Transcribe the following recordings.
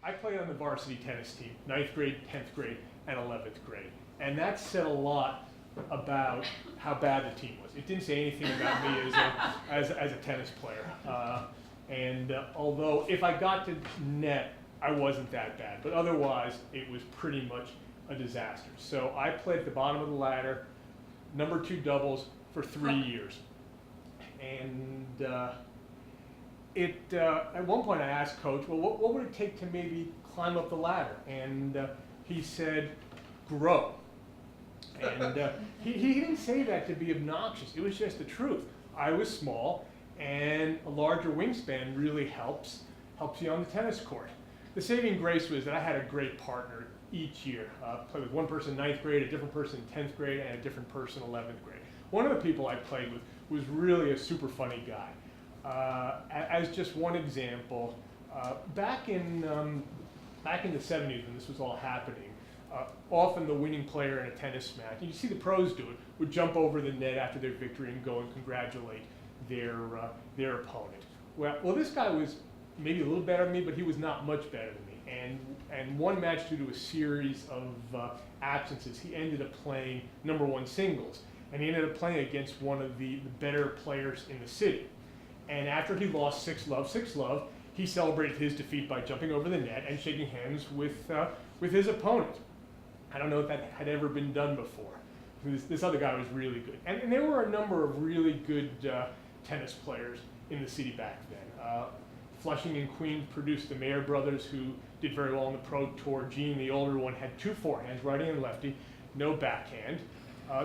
I played on the varsity tennis team, 9th grade, 10th grade, and 11th grade. And that said a lot about how bad the team was. It didn't say anything about me as a tennis player. Although if I got to net, I wasn't that bad. But otherwise, it was pretty much a disaster. So I played at the bottom of the ladder, number 2 doubles for 3 years. And at one point I asked Coach, well, what would it take to maybe climb up the ladder? And he said, grow. And he didn't say that to be obnoxious. It was just the truth. I was small, and a larger wingspan really helps you on the tennis court. The saving grace was that I had a great partner each year. Played with one person in 9th grade, a different person in 10th grade, and a different person in 11th grade. One of the people I played with was really a super funny guy. As just one example, back in the 70s when this was all happening, often the winning player in a tennis match, and you see the pros do it, would jump over the net after their victory and go and congratulate their opponent. Well, this guy was maybe a little better than me, but he was not much better than me. And one match, due to a series of absences, he ended up playing number 1 singles. And he ended up playing against one of the better players in the city. And after he lost 6-love, he celebrated his defeat by jumping over the net and shaking hands with his opponent. I don't know if that had ever been done before. This other guy was really good. And there were a number of really good tennis players in the city back then. Flushing and Queens produced the Mayer brothers, who did very well on the pro tour. Gene, the older one, had 2 forehands, righty and lefty, no backhand.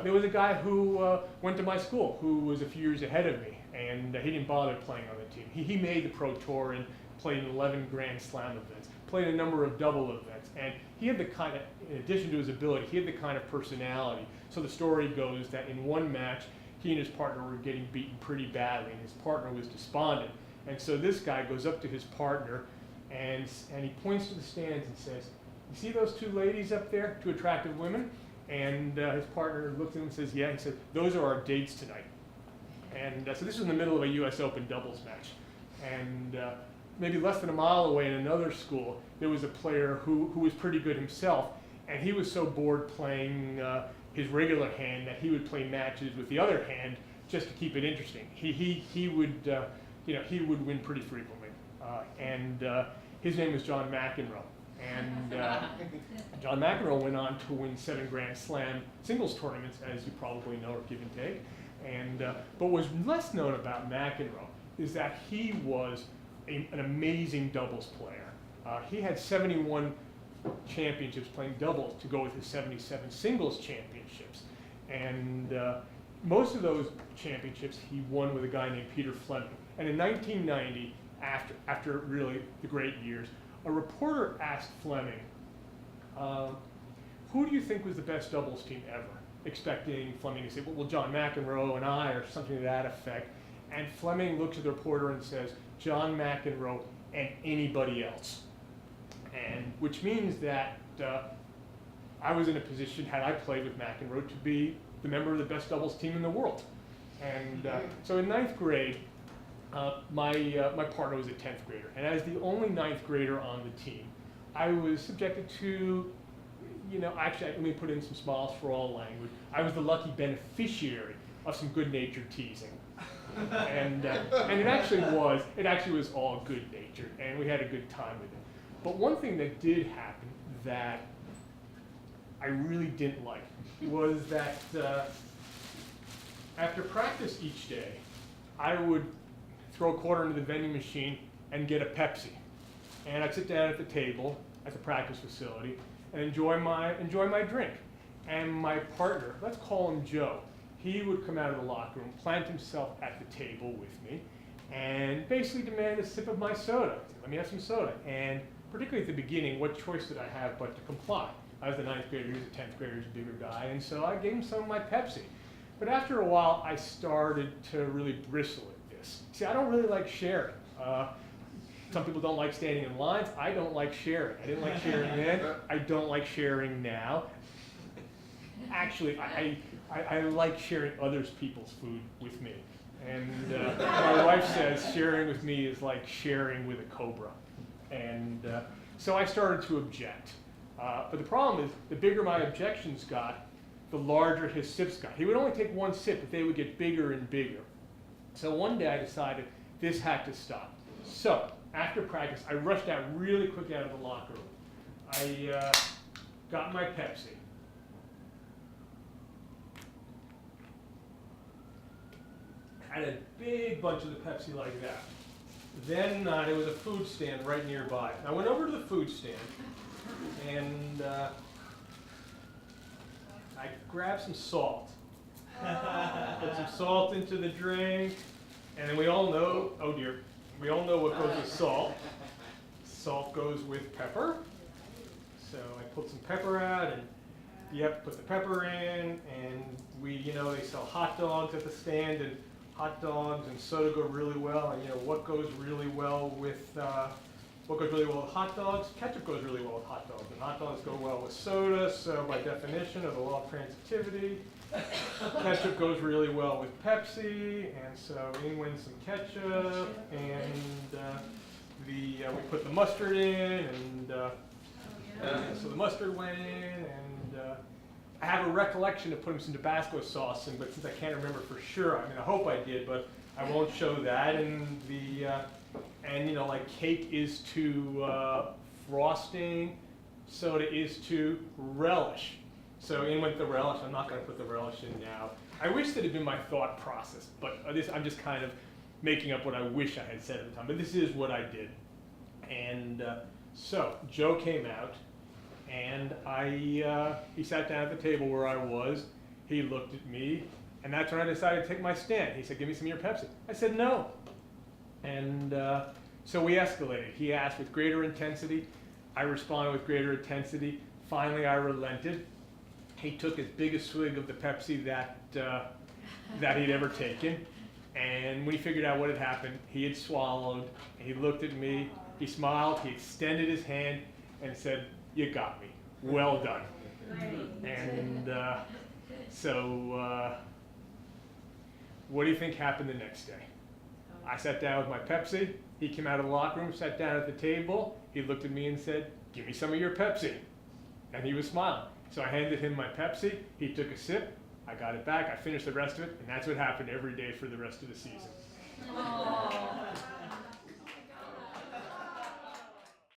There was a guy who went to my school who was a few years ahead of me, and he didn't bother playing on the team. He made the pro tour and played in 11 Grand Slam events, played a number of double events, and he had the kind of, in addition to his ability, he had the kind of personality. So the story goes that in one match, he and his partner were getting beaten pretty badly, and his partner was despondent. And so this guy goes up to his partner, and he points to the stands and says, "You see those 2 ladies up there, 2 attractive women?" And his partner looks at him and says, "Yeah." He said, "Those are our dates tonight." And so this was in the middle of a US Open doubles match. And maybe less than a mile away in another school, there was a player who was pretty good himself. And he was so bored playing his regular hand that he would play matches with the other hand just to keep it interesting. He would win pretty frequently. His name was John McEnroe. And John McEnroe went on to win 7 Grand Slam singles tournaments, as you probably know, or give and take. But what's less known about McEnroe is that he was an amazing doubles player. He had 71 championships playing doubles to go with his 77 singles championships. And most of those championships he won with a guy named Peter Fleming. And in 1990, after really the great years, a reporter asked Fleming, who do you think was the best doubles team ever? Expecting Fleming to say, well, John McEnroe and I, or something to that effect. And Fleming looks at the reporter and says, John McEnroe and anybody else. And which means that I was in a position, had I played with McEnroe, to be the member of the best doubles team in the world. And so in 9th grade, my partner was a 10th grader. And as the only 9th grader on the team, I was subjected to, actually, let me put in some smiles for all language. I was the lucky beneficiary of some good-natured teasing. And it actually was all good-natured, and we had a good time with it. But one thing that did happen that I really didn't like was that after practice each day, I would throw a quarter into the vending machine and get a Pepsi. And I'd sit down at the table at the practice facility and enjoy my drink. And my partner, let's call him Joe, he would come out of the locker room, plant himself at the table with me, and basically demand a sip of my soda. Let me have some soda. And particularly at the beginning, what choice did I have but to comply? I was the 9th grader, he was the 10th grader, he was a bigger guy, and so I gave him some of my Pepsi. But after a while, I started to really bristle at this. See, I don't really like sharing. Some people don't like standing in lines. I don't like sharing. I didn't like sharing then. I don't like sharing now. Actually, I like sharing other people's food with me. And my wife says sharing with me is like sharing with a cobra. And So I started to object. But the problem is, the bigger my objections got, the larger his sips got. He would only take one sip, but they would get bigger and bigger. So one day I decided this had to stop. So after practice, I rushed out really quick out of the locker room. I got my Pepsi. Had a big bunch of the Pepsi like that. Then there was a food stand right nearby. I went over to the food stand and I grabbed some salt. Put some salt into the drink, and then we all know, oh dear, we all know what goes with salt. Salt goes with pepper. So I pulled some pepper out, and you have to put the pepper in, and they sell hot dogs at the stand, and hot dogs and soda go really well. And what goes really well with hot dogs? Ketchup goes really well with hot dogs, and hot dogs go well with soda. So by definition of the law of transitivity, ketchup goes really well with Pepsi, and so in went some ketchup, and we put the mustard in, and so the mustard went in, and I have a recollection of putting some Tabasco sauce in, but since I can't remember for sure, I hope I did, but I won't show that. And like cake is to frosting, soda is to relish. So in went the relish. I'm not going to put the relish in now. I wish that had been my thought process, but I'm just kind of making up what I wish I had said at the time. But this is what I did. And so Joe came out, and he sat down at the table where I was. He looked at me, and that's when I decided to take my stand. He said, "Give me some of your Pepsi." I said, "No." And so we escalated. He asked with greater intensity. I responded with greater intensity. Finally, I relented. He took as big a swig of the Pepsi that he'd ever taken. And when he figured out what had happened, he had swallowed. He looked at me. He smiled. He extended his hand and said, "You got me. Well done." And so what do you think happened the next day? I sat down with my Pepsi. He came out of the locker room, sat down at the table. He looked at me and said, "Give me some of your Pepsi." And he was smiling. So I handed him my Pepsi. He took a sip. I got it back. I finished the rest of it. And that's what happened every day for the rest of the season. Aww.